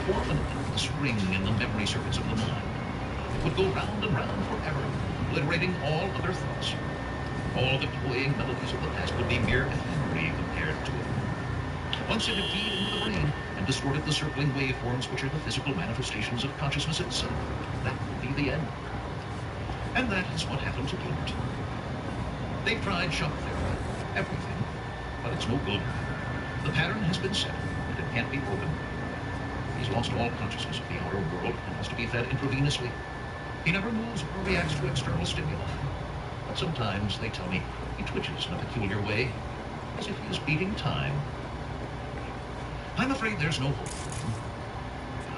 form an endless ring in the memory circuits of the mind. It would go round and round forever, obliterating all other thoughts. All the cloying melodies of the past would be mere ephemery compared to it. Once it had keyed into the brain and distorted the circling waveforms which are the physical manifestations of consciousness itself, that would be the end. And that is what happened to Gilbert. They've tried shock therapy, everything, but it's no good. The pattern has been set, and it can't be broken. He's lost all consciousness of the outer world and has to be fed intravenously. He never moves or reacts to external stimuli. But sometimes, they tell me, he twitches in a peculiar way, as if he is beating time. I'm afraid there's no hope for him.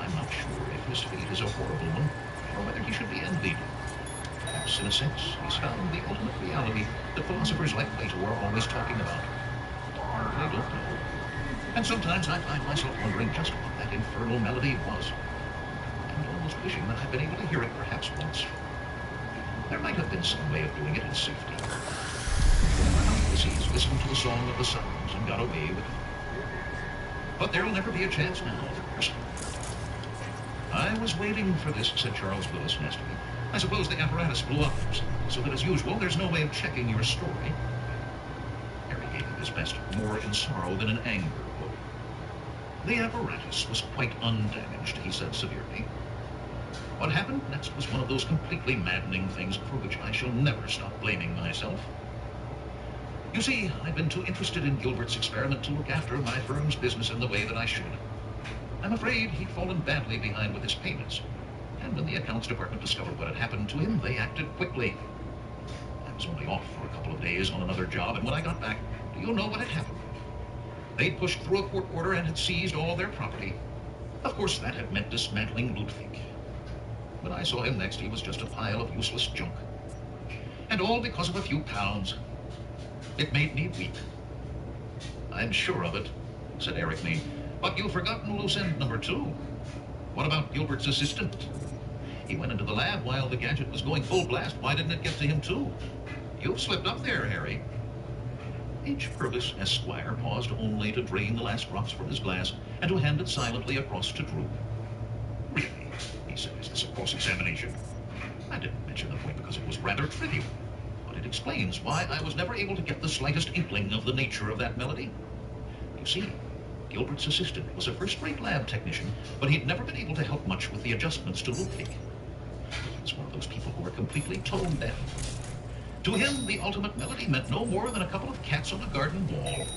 I'm not sure if his fate is a horrible one, or whether he should be envied. Perhaps, in a sense, he's found the ultimate reality that philosophers like Plato are always talking about. I don't know. And sometimes I find myself wondering just what that infernal melody was. And almost wishing that I'd been able to hear it perhaps once. There might have been some way of doing it in safety. Ulysses listened to the song of the sirens and got away with it. But there'll never be a chance now, of course. I was waiting for this, said Charles Willis nastily. I suppose the apparatus blew up, so that as usual, there's no way of checking your story. Harry gave it his best, more in sorrow than in anger. The apparatus was quite undamaged, he said severely. What happened next was one of those completely maddening things for which I shall never stop blaming myself. You see, I'd been too interested in Gilbert's experiment to look after my firm's business in the way that I should. I'm afraid he'd fallen badly behind with his payments, and when the accounts department discovered what had happened to him, they acted quickly. I was only off for a couple of days on another job, and when I got back, do you know what had happened? They'd pushed through a court order and had seized all their property. Of course, that had meant dismantling Ludwig. When I saw him next, he was just a pile of useless junk. And all because of a few pounds. It made me weep. I'm sure of it, said Eric Main. But you've forgotten loose end number 2. What about Gilbert's assistant? He went into the lab while the gadget was going full blast. Why didn't it get to him too? You've slipped up there, Harry. H. Purvis, Esquire, paused only to drain the last drops from his glass and to hand it silently across to Drew. Really, he said, is this a cross-examination? I didn't mention the point because it was rather trivial, but it explains why I was never able to get the slightest inkling of the nature of that melody. You see, Gilbert's assistant was a first-rate lab technician, but he'd never been able to help much with the adjustments to Ludwig. He's one of those people who are completely tone-deaf. To him, the ultimate melody meant no more than a couple of cats on a garden wall.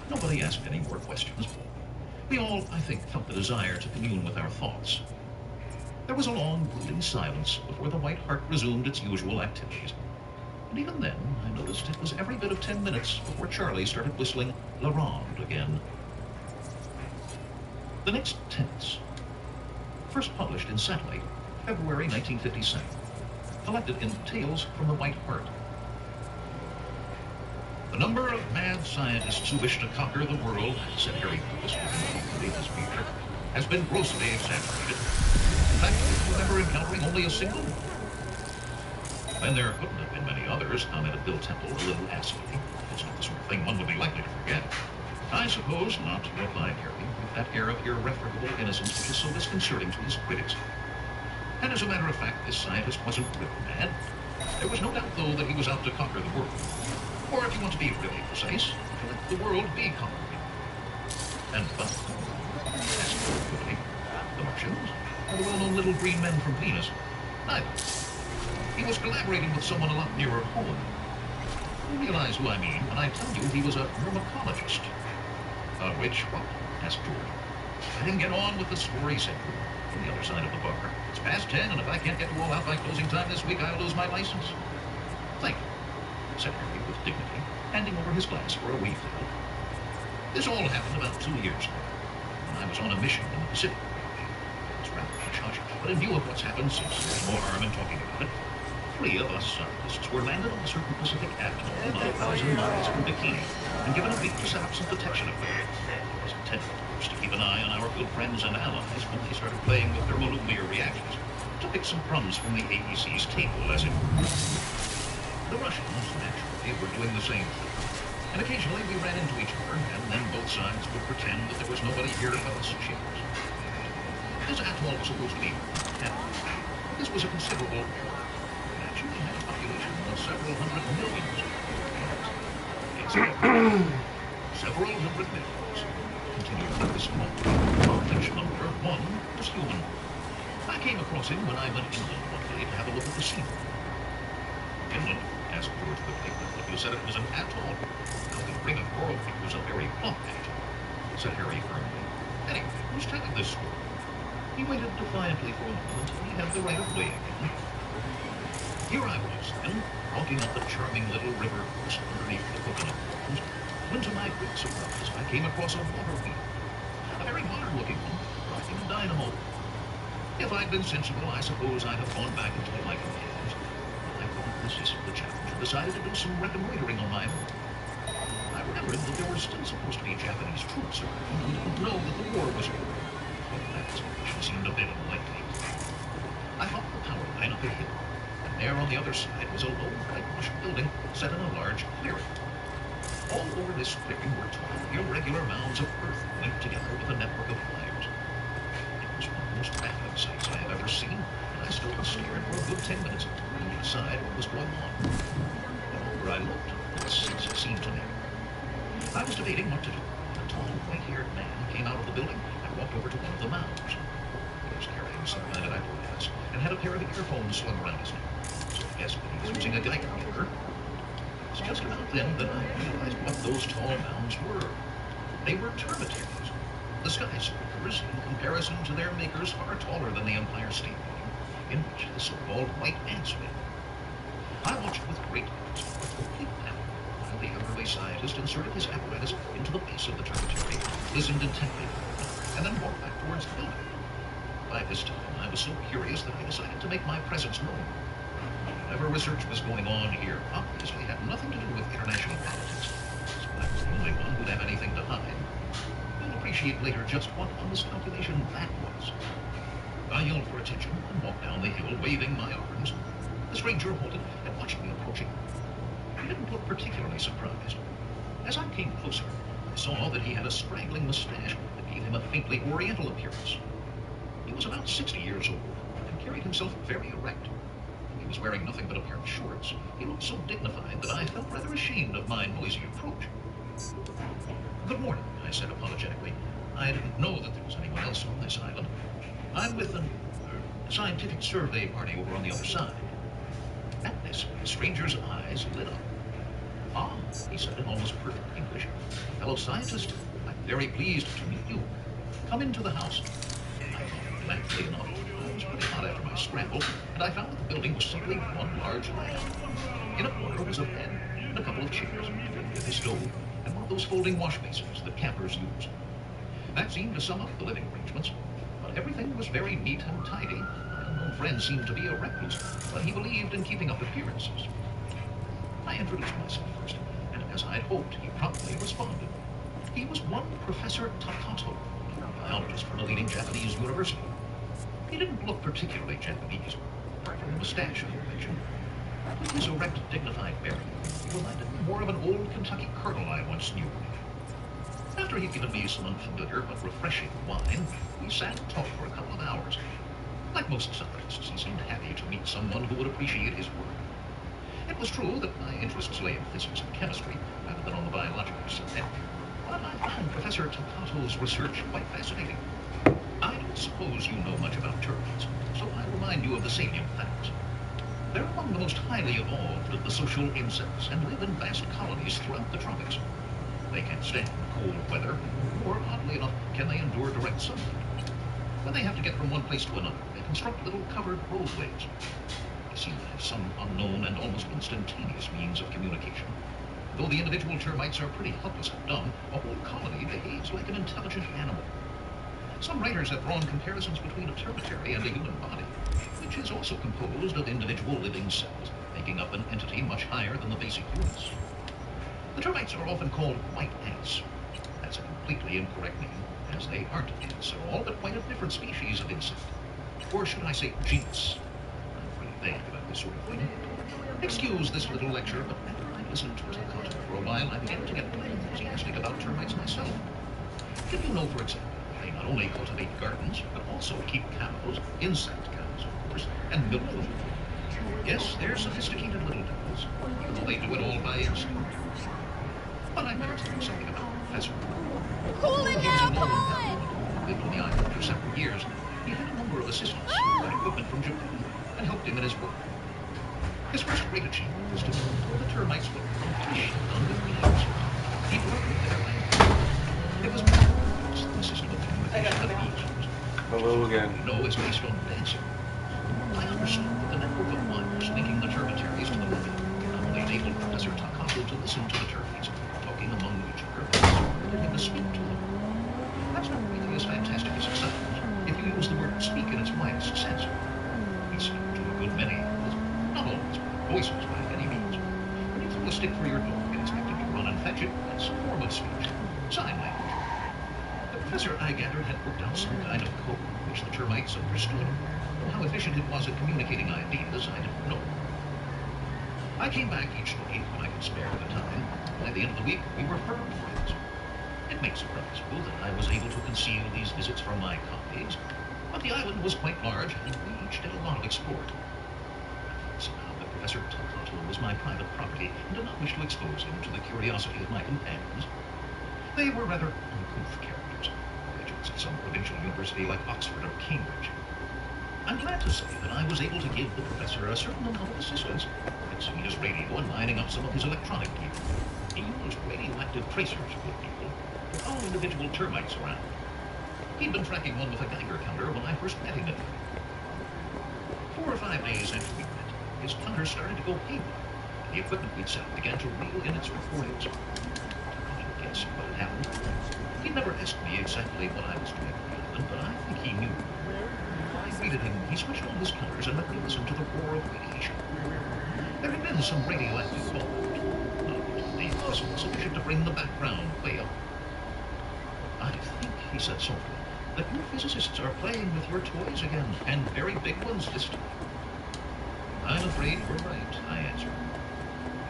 Nobody asked any more questions. We all, I think, felt the desire to commune with our thoughts. There was a long, brooding silence before the White Hart resumed its usual activities. And even then, I noticed it was every bit of 10 minutes before Charlie started whistling La Ronde again. The Next Tense. First published in Satellite, February 1957. Collected in Tales from the White Hart. The number of mad scientists who wish to conquer the world, said Harry Purvis with his beer, has been grossly exaggerated. In fact, I remember encountering only a single one. And there couldn't have been many others, commented Bill Temple a little acidly. It's not the sort of thing one would be likely to forget. I suppose not, replied Harry, with that air of irrefragable innocence which is so disconcerting to his critics. And as a matter of fact, this scientist wasn't really mad. There was no doubt, though, that he was out to conquer the world. Or, if you want to be really precise, to let the world be conquered. And but, asked quickly, the Martians, or the well-known little green men from Venus? Neither. He was collaborating with someone a lot nearer home. You realize who I mean when I tell you he was a myrmecologist. Which, what? Asked George. Let him get on with the story, said Drew, from the other side of the bar. It's past 10, and if I can't get you all out by closing time this week, I'll lose my license. Thank you, said Harry with dignity, handing over his glass for a refill. This all happened about 2 years ago, when I was on a mission in the Pacific. It's rather hush-hush, but in view of what's happened since, there's more harm in talking about it. 3 of us scientists were landed on a certain Pacific atoll 9,000 miles from Bikini and given a week to set up some detection equipment. It was intended, of course, to keep an eye on our good friends and allies when they started playing with thermonuclear reactions, to pick some crumbs from the AEC's table, as it were. The Russians, naturally, were doing the same thing. And occasionally we ran into each other, and then both sides would pretend that there was nobody here but us ships. This atoll was supposed to be habitable. This was a considerable area. It actually had a population of several hundred millions. Yes, several hundred millions. Continued with this small large number, one was human. I came across him when I went inland one day to have a look at the scenery. Inland? Asked George quickly. But you said it was an atoll. Now, the Ring of Coral was a very plump atoll, said Harry firmly. Anyway, who's telling this story? He waited defiantly for a moment until he had the right of way again. Here I was, then, walking up the charming little river course underneath the coconut palms, when to my great surprise I came across a water wheel. A very modern-looking one, driving a dynamo. If I'd been sensible, I suppose I'd have gone back and told my companions. But I couldn't resist the challenge and decided to do some reconnoitering on my own. I remembered that there were still supposed to be Japanese troops around and didn't know that the war was over. But that explanation seemed a bit unlikely. I followed the power line up a hill, and there on the other side was a low, whitewashed building set in a large clearing. All over this clearing were tall, irregular mounds of earth linked together with a network of wires. It was one of the most baffling sights I have ever seen, and I stood and stared for a good 10 minutes, trying to decide what was going on. The longer I looked, the less sense it seemed to me. I was debating what to do when a tall, white-haired man came out of the building and walked over to one of the mounds. He was carrying some kind of apparatus and had a pair of earphones slung around his neck, so I guessed that he was using a Geiger counter. It was just about then that I realized what those tall mounds were. They were termitaries, the skyscrapers, in comparison to their makers, far taller than the Empire State Building, in which the so-called white ants live. I watched with great interest what complete panic while the elderly scientist inserted his apparatus into the base of the termitary, listened intently, and then walked back towards the building. By this time, I was so curious that I decided to make my presence known. Whatever research was going on here obviously had nothing to do with international politics, so I was the only one who'd have anything to hide. You'll appreciate later just what a miscalculation that was. I yelled for attention and walked down the hill waving my arms. The stranger halted and watched me approaching. He didn't look particularly surprised. As I came closer, I saw that he had a straggling mustache that gave him a faintly oriental appearance. He was about 60 years old and carried himself very erect. He was wearing nothing but a pair of shorts. He looked so dignified that I felt rather ashamed of my noisy approach. Good morning, I said apologetically. I didn't know that there was anyone else on this island. I'm with a scientific survey party over on the other side. At this, the stranger's eyes lit up. Ah, he said in almost perfect English. Fellow scientist, I'm very pleased to meet you. Come into the house. Thankfully enough, I was pretty hot after my scramble, and I found that the building was simply one large lab. In a corner was a bed, and a couple of chairs, with a stove, and one of those folding wash basins that campers use. That seemed to sum up the living arrangements, but everything was very neat and tidy. My unknown friend seemed to be a recluse, but he believed in keeping up appearances. I introduced myself first, and as I'd hoped, he promptly responded. He was one Professor Takato, a biologist from a leading Japanese university. He didn't look particularly Japanese, apart from the mustache I mentioned. With his erect, dignified bearing, he reminded me more of an old Kentucky colonel I once knew. After he'd given me some unfamiliar but refreshing wine, we sat and talked for a couple of hours. Like most scientists, he seemed happy to meet someone who would appreciate his work. It was true that my interests lay in physics and chemistry, rather than on the biological side, but I found Professor Takato's research quite fascinating. I don't suppose you know much about termites, so I'll remind you of the salient facts. They're among the most highly evolved of the social insects and live in vast colonies throughout the tropics. They can't stand cold weather, or, oddly enough, can they endure direct sunlight. When they have to get from one place to another, they construct little covered roadways. They seem to have some unknown and almost instantaneous means of communication. Though the individual termites are pretty helpless and dumb, a whole colony behaves like an intelligent animal. Some writers have drawn comparisons between a termitary and a human body, which is also composed of individual living cells, making up an entity much higher than the basic units. The termites are often called white ants. That's a completely incorrect name, as they aren't ants at all, but quite a different species of insect. Or should I say genus? I'm pretty vague about this sort of thing. Excuse this little lecture, but after I listened to Takato for a while, I began to get quite enthusiastic about termites myself. Did you know, for example, they not only cultivate gardens, but also keep cows, insect cows, of course, and milk the food? Yes, they're sophisticated little devils, even though they do it all by instinct. But I better tell you something about the professor. Cool it He was a now, come lone on! gunman, lived on the island for several years. He had a number of assistants who got equipment from Japan and helped him in his work. His first great achievement was to know the termites would fish down with beams. He worked with their language. It was more complex than the system of communication that bees used. Hello again. No, it's based on dancing. I understood that the network of wires linking the termitaries to the levee not only enabled Professor Takato to listen to the termites talking among each other, but also permitted him to speak to them. That's not really as fantastic as it sounds if you use the word speak in its widest sense. We speak to a good many animals, not always by voices by any means. When you throw a stick for your dog and expect him to run and fetch it, that's a form of speech. Sign language. The professor, I gathered, had worked out some kind of code which the termites understood. How efficient it was at communicating ideas, I don't know. I came back each day when I could spare the time. By the end of the week, we were firm friends. It may surprise you that I was able to conceal these visits from my colleagues, but the island was quite large, and we each did a lot of exploring. Somehow, the Professor Takato was my private property, and did not wish to expose him to the curiosity of my companions. They were rather uncouth characters, graduates of some provincial university like Oxford or Cambridge. I'm glad to say that I was able to give the professor a certain amount of assistance, fixing his radio and lining up some of his electronic gear. He used radioactive tracers, good people, to follow individual termites around. He'd been tracking one with a Geiger counter when I first met him at night. 4 or 5 days after we met, his counter started to go haywire, and the equipment we'd set up began to reel in its recordings. I couldn't guess what had happened. He'd never asked me exactly what I was doing on the island, but I think he knew. I greeted him. He switched on his counters and let me listen to the roar of radiation. There had been some radioactive fallout, not indeed possible, sufficient to bring the background way up. I think, he said softly, that you physicists are playing with your toys again, and very big ones this time. I'm afraid you're right, I answered.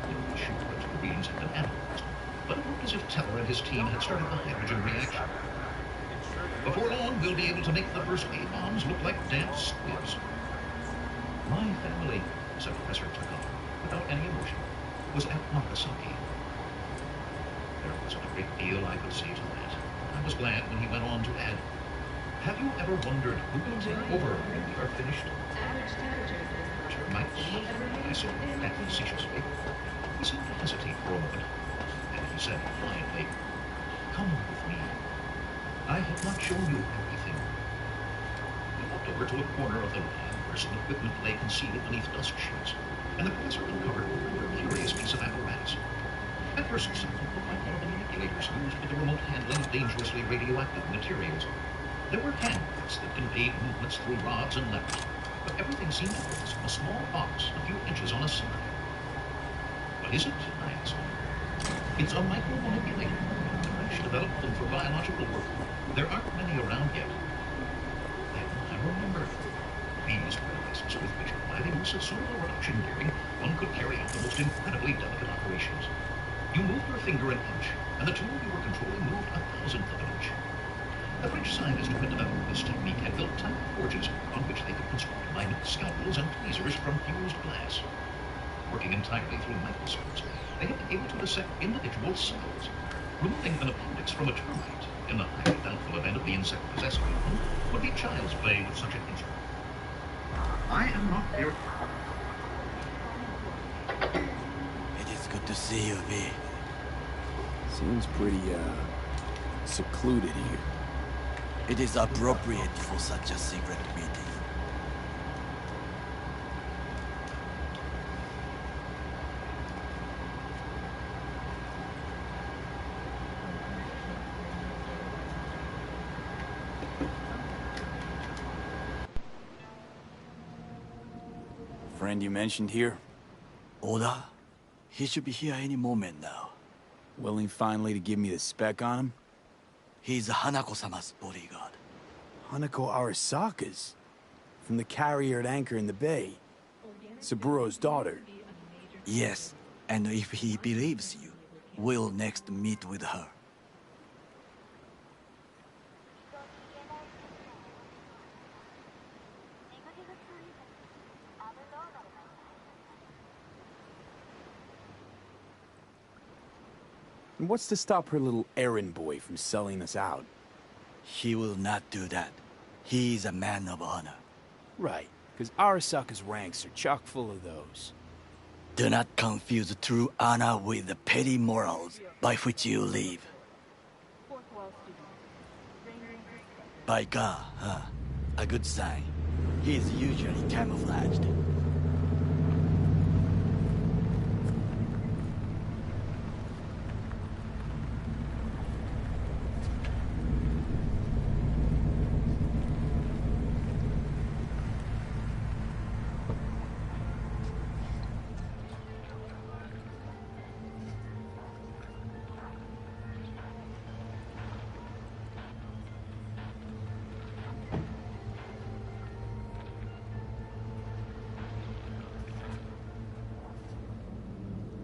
I didn't be sure if the readings had been analyzed, but it looked as if Teller and his team had started the hydrogen reaction. Before long, we'll be able to make the first A-bombs look like damp squibs. My family, said Professor Takato, without any emotion, was at Nagasaki. There wasn't a great deal I could say to that. I was glad when he went on to add, have you ever wondered who will take over when we are finished? Termites, I said, half facetiously. He seemed to hesitate for a moment, and he said quietly, come with me. I have not shown you everything. We walked over to a corner of the lab where some equipment lay concealed beneath dust sheets, and the professor uncovered a rather curious piece of apparatus. At first sight, it looked like one of the manipulators used for the remote handling of dangerously radioactive materials. There were handles that conveyed movements through rods and levers, but everything seemed to focus on a small box a few inches on a side. What is it? I asked. It's a micromanipulator. The French developed them for biological work. There aren't many around yet. Then I remembered. These were devices with which, by the use of suitable reduction gearing, one could carry out the most incredibly delicate operations. You moved your finger an inch, and the tool you were controlling moved 1,000th of an inch. The French scientists who had developed this technique had built tiny forges on which they could construct minute scalpels and tweezers from fused glass. Working entirely through microscopes, they had been able to dissect individual cells. Removing an appendix from a termite, in the highly doubtful event of the insect possessing one, would be child's play with such an instrument. I am not here. It is good to see you, V. Seems pretty, secluded here. It is appropriate for such a secret meeting. Friend you mentioned here? Oda? He should be here any moment now. Willing finally to give me the spec on him? He's Hanako-sama's bodyguard. Hanako Arasaka's? From the carrier at anchor in the bay. Saburo's daughter. Yes, And if he believes you, we'll next meet with her. And what's to stop her little errand boy from selling us out? He will not do that. He is a man of honor. Right, because Arasaka's ranks are chock full of those. Do not confuse true honor with the petty morals by which you live. By God, huh? A good sign. He is usually camouflaged.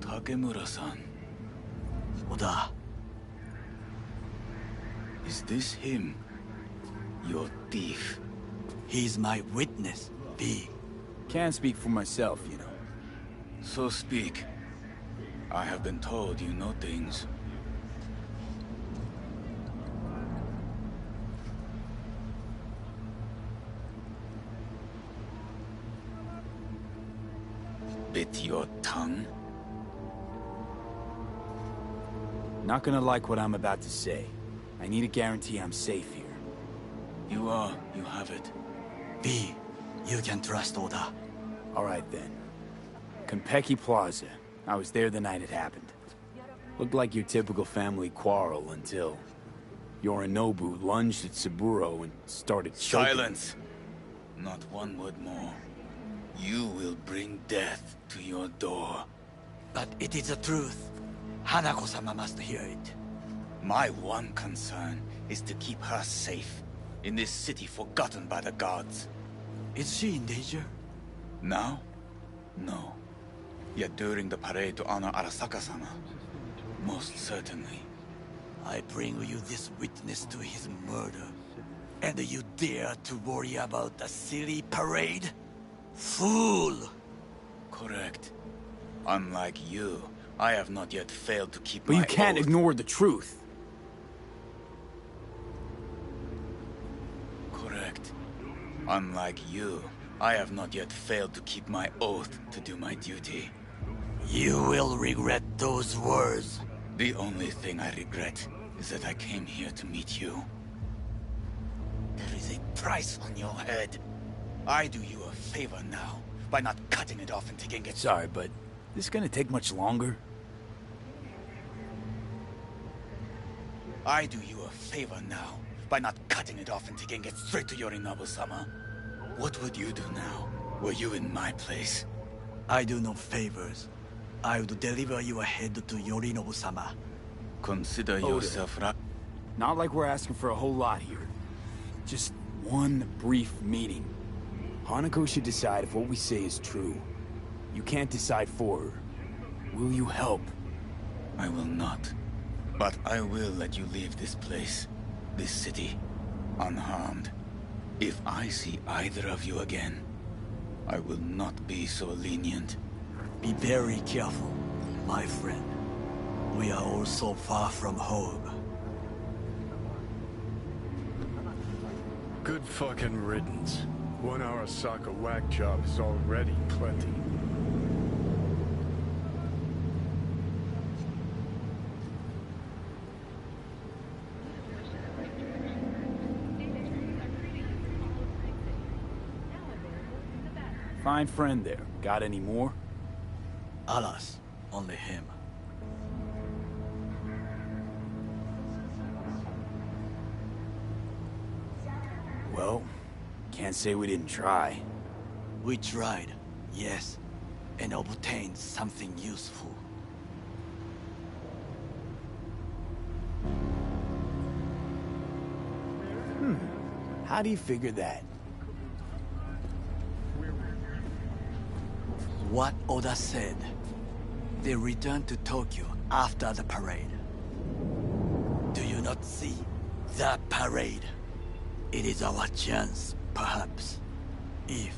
Takemura-san. Oda, Is this him? Your thief? he's my witness, V. Can't speak for myself, you know. So speak. I have been told you know things. Bit your tongue? Not gonna like what I'm about to say. I need a guarantee I'm safe here. You have it. V, you can trust Oda. All right then. Konpeki Plaza. I was there the night it happened. Looked like your typical family quarrel until Yorinobu lunged at Saburo and started choking. Silence! Not one word more. You will bring death to your door. But it is the truth. Hanako-sama must hear it. My one concern is to keep her safe in this city forgotten by the gods. Is she in danger? Now? No. Yet during the parade to honor Arasaka-sama, most certainly. I bring you this witness to his murder. And you dare to worry about a silly parade? Fool! Correct. Unlike you, I have not yet failed to keep But my you can't oath. ignore the truth. Correct. Unlike you, I have not yet failed to keep my oath to do my duty. You will regret those words. The only thing I regret is that I came here to meet you. There is a price on your head. I do you a favor now by not cutting it off and taking it. Sorry, but this gonna take much longer? I do you a favor now by not cutting it off and taking it straight to Yorinobu-sama. What would you do now, were you in my place? I do no favors. I would deliver you ahead to Yorinobu-sama. Consider Oda. yourself Not like we're asking for a whole lot here. Just one brief meeting. Hanako should decide if what we say is true. You can't decide for her. Will you help? I will not. But I will let you leave this place, this city, unharmed. If I see either of you again, I will not be so lenient. Be very careful, my friend. We are all so far from home. Good fucking riddance. One Arasaka whack job is already plenty. Fine friend there. Got any more? Alas, only him. Well, can't say we didn't try. We tried, yes, and obtained something useful. How do you figure that? What Oda said. They return to Tokyo after the parade. Do you not see the parade? It is our chance, perhaps. If,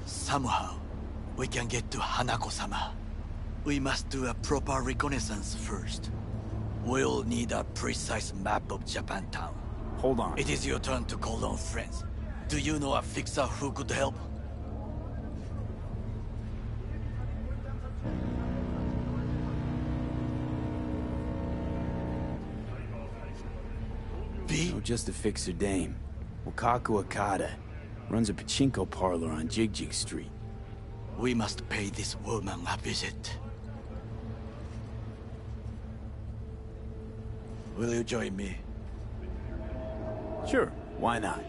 somehow, we can get to Hanako-sama. We must do a proper reconnaissance first. We'll need a precise map of Japantown. Hold on. It is your turn to call on friends. Do you know a fixer who could help? B? No, just a fixer dame. Wakaku Okada. Runs a pachinko parlor on Jig Street. We must pay this woman a visit. Will you join me? Sure, why not?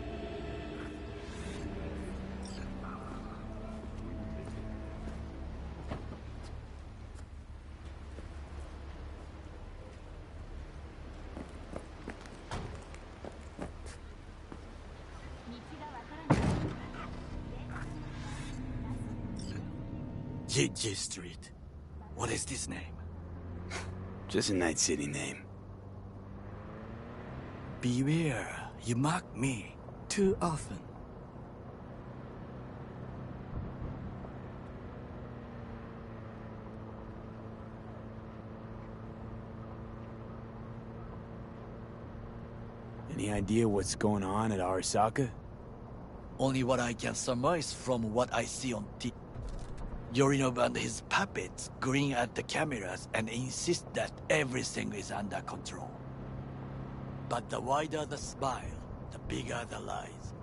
Jiji Street. What is this name? Just a Night City name. Beware, you mock me too often. Any idea what's going on at Arasaka? Only what I can surmise from what I see on TV. Yorinobu and his puppets grin at the cameras and insist that everything is under control. But the wider the smile, the bigger the lies.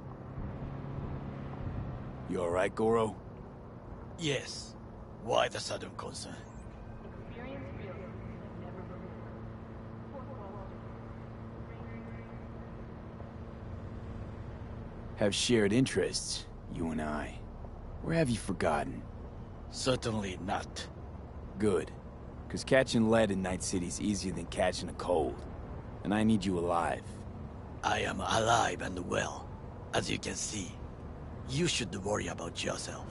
You alright, Goro? Yes. Why the sudden concern? Have shared interests, you and I. Or have you forgotten? Certainly not. Good. Because catching lead in Night City's easier than catching a cold. And I need you alive. I am alive and well, as you can see. You should worry about yourself.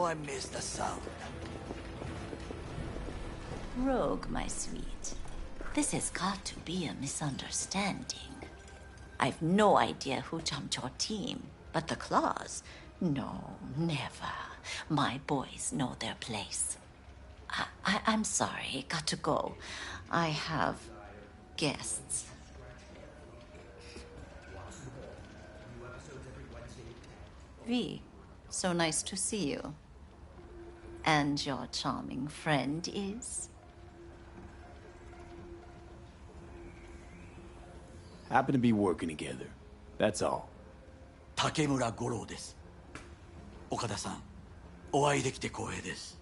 I missed the sound. Rogue, my sweet. This has got to be a misunderstanding. I've no idea who jumped your team, but the Claws? No, never. My boys know their place. I'm sorry, got to go. I have guests. V, so nice to see you. And your charming friend is? Happen to be working together. That's all. Takemura Goro です。岡田さん、お会いできて光栄です。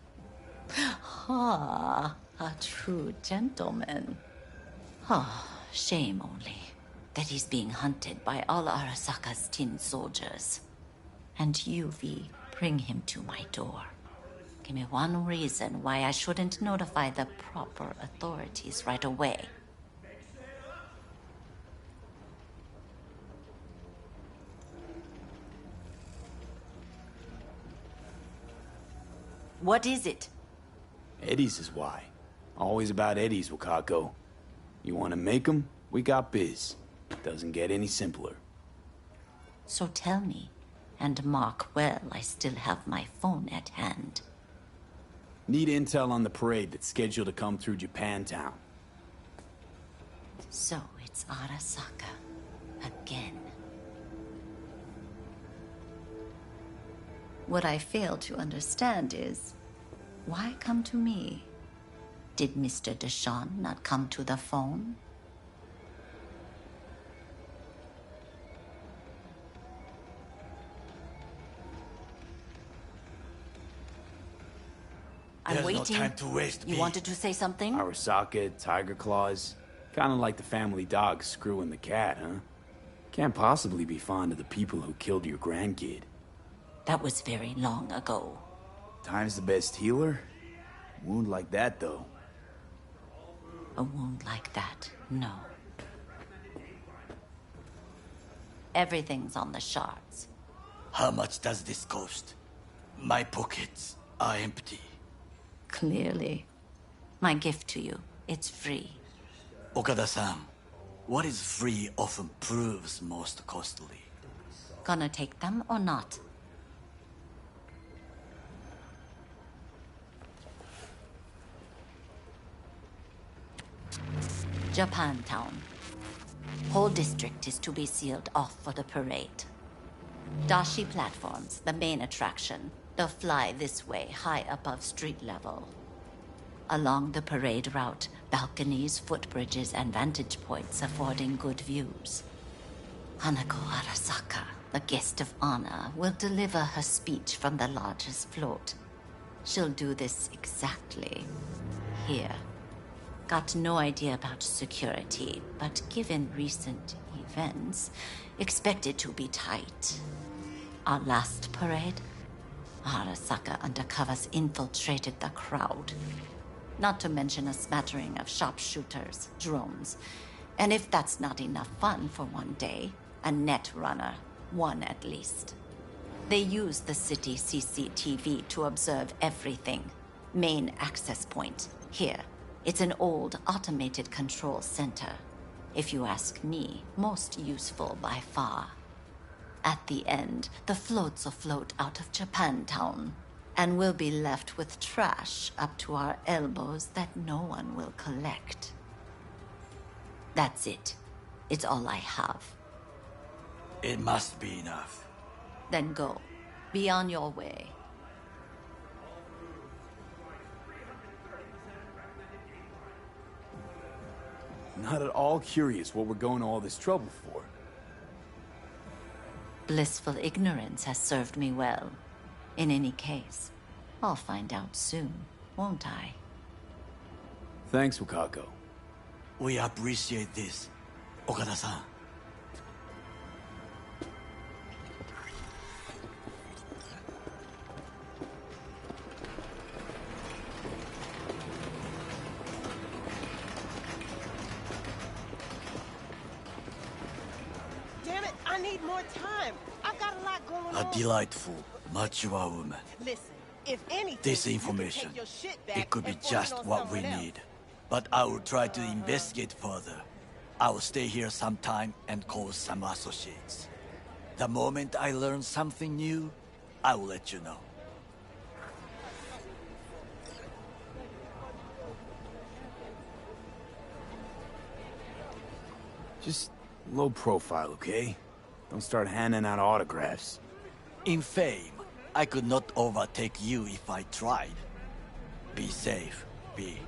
Ah, a true gentleman. Ah, shame only that he's being hunted by all Arasaka's tin soldiers. And you, V, bring him to my door. Give me one reason why I shouldn't notify the proper authorities right away. What is it? Eddie's is why. Always about Eddie's, Wakako. You want to make 'em? We got biz. Doesn't get any simpler. So tell me, and mark well I still have my phone at hand. Need intel on the parade that's scheduled to come through Japantown. So it's Arasaka again. What I fail to understand is, why come to me? Did Mr. Deshawn not come to the phone? I'm There's waiting. no time to waste. You V. wanted to say something? Arasaka, Tiger Claws. Kinda like the family dog screwing the cat, huh? Can't possibly be fond of the people who killed your grandkid. That was very long ago. Time's the best healer? Wound like that, though. A wound like that, no. Everything's on the shards. How much does this cost? My pockets are empty. Clearly. My gift to you, it's free. Okada-san, what is free often proves most costly. Gonna take them or not? Japantown. Whole district is to be sealed off for the parade. Dashi platforms, the main attraction. They'll fly this way, high above street level. Along the parade route, balconies, footbridges, and vantage points affording good views. Hanako Arasaka, the guest of honor, will deliver her speech from the largest float. She'll do this exactly here. Got no idea about security, but given recent events, expect it to be tight. Our last parade, Arasaka undercovers infiltrated the crowd. Not to mention a smattering of sharpshooters, drones. And if that's not enough fun for one day, a net runner, one at least. They use the city CCTV to observe everything. Main access point, here. It's an old automated control center. If you ask me, most useful by far. At the end, the floats'll float out of Japantown, and we'll be left with trash up to our elbows that no one will collect. That's it. It's all I have. It must be enough. Then go. Be on your way. Not at all curious what we're going to all this trouble for. Blissful ignorance has served me well. In any case, I'll find out soon, won't I? Thanks, Wakako. We appreciate this, Okada-san. Damn it, I need more time. I've got a lot going on. A delightful, mature woman. Listen, If anything, This you can information, take your shit back it could be and force it just on what we someone else. need. But I will try to investigate further. I will stay here sometime and call some associates. The moment I learn something new, I will let you know. Just low profile, okay? Don't start handing out autographs. In fame, I could not overtake you if I tried. Be safe, B.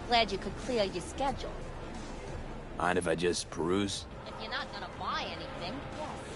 Glad you could clear your schedule. Mind if I just peruse? If you're not gonna buy anything, yes.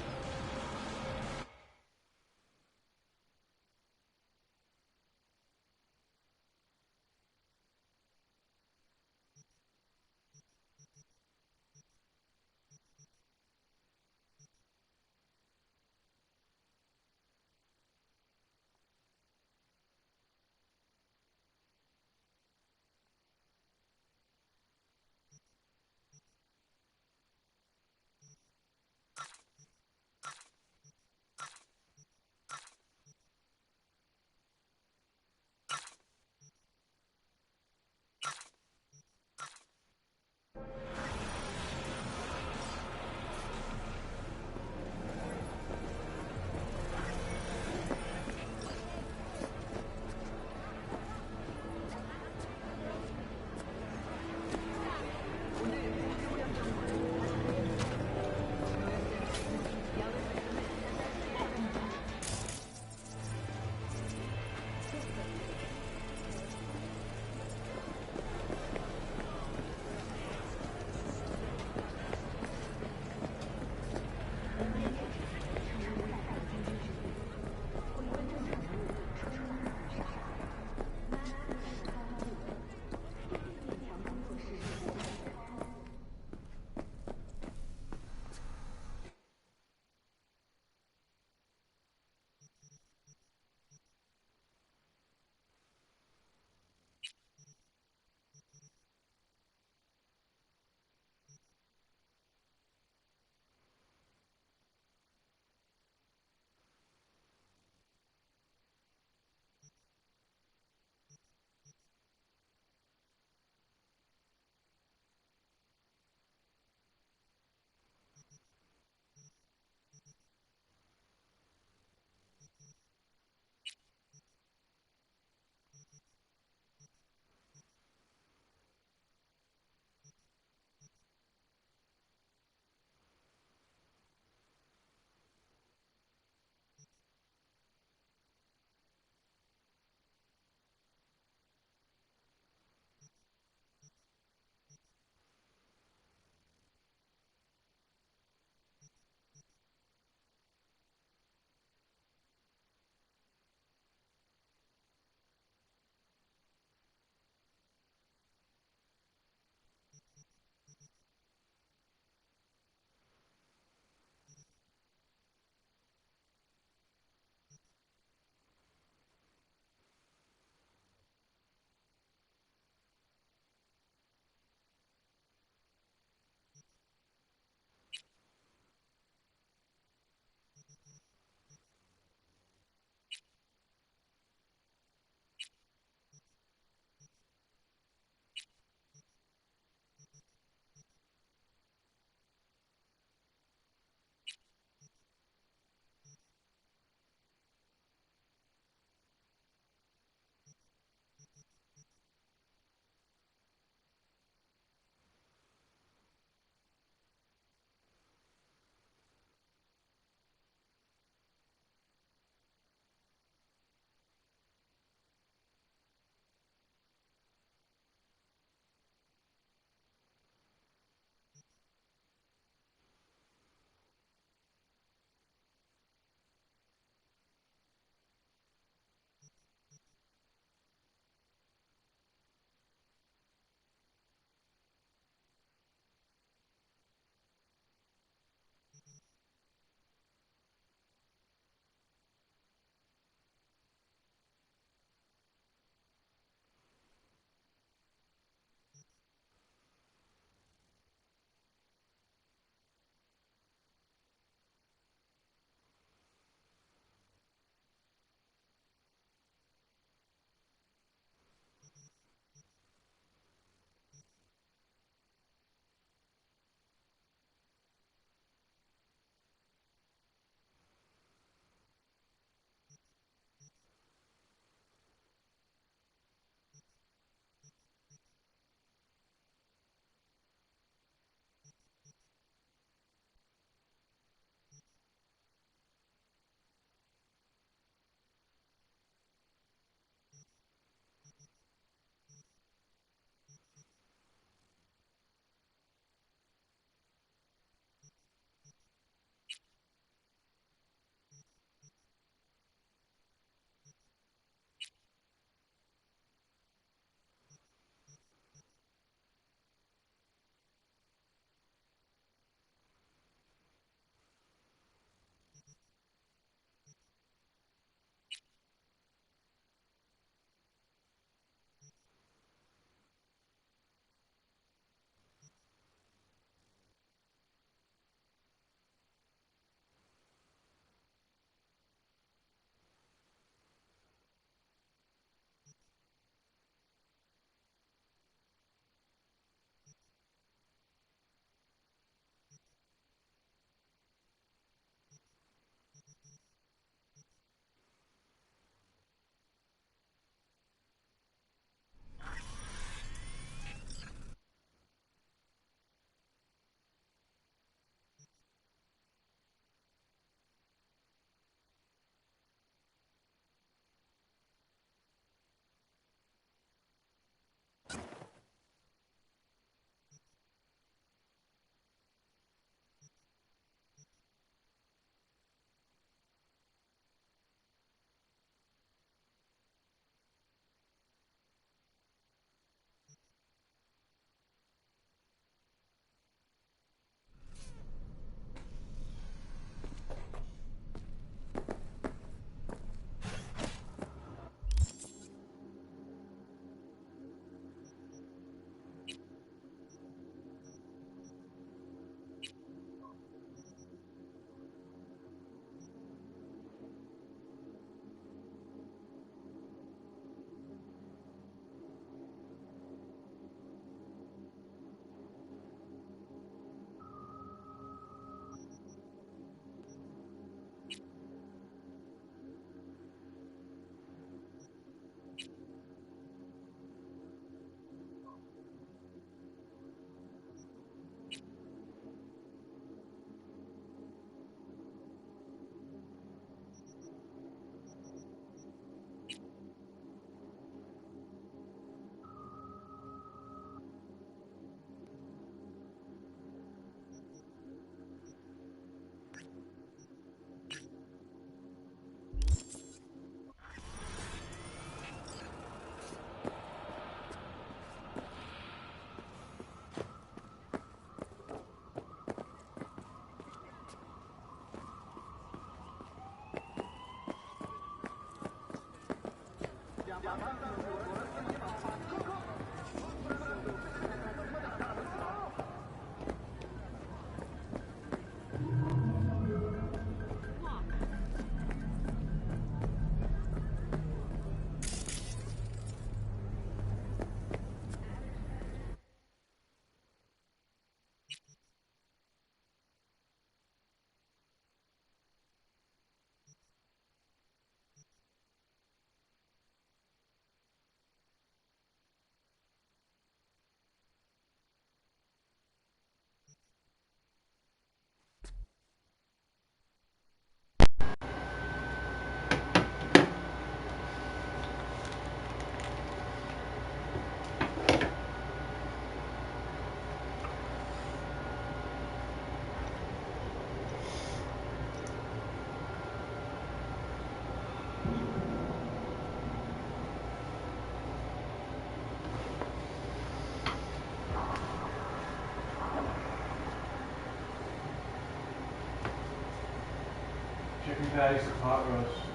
Chicken patties or pot roast?